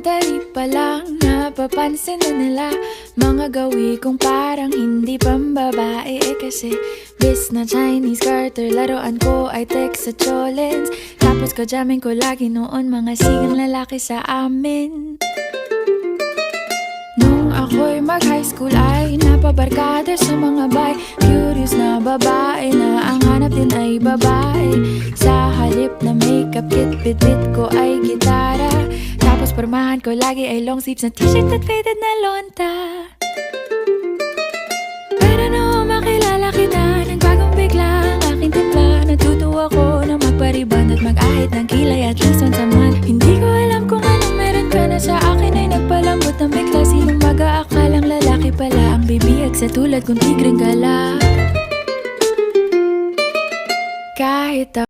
Elementary pa lang, napapansin na nila mga gawi kong parang hindi pambabae. Kasi bis na Chinese garter, laruan ko ay text sa cholens. Tapos kajamin ko lagi noon mga sigang lalaki sa amin. Nung ako'y mag-high school ay napabarkada sa mga bay. Curious na babae na ang hanap din ay babae. Sa halip na makeup kit, bit-bit ko ay gitara. Tapos pormahan ko lagi ay long sleeves na t-shirt at faded na lonta. Pero nung makilala kita, nagbagong bigla ang aking timpla. Natutuwa ko na magpariban at mag-ahit ng kilay at least once a month. Hindi ko alam kung anong meron ka na sa akin ay nagpalambot ng bigla. Sinong mag-aakalang lalaki pala ang bibihag sa tulad kong tigreng gala.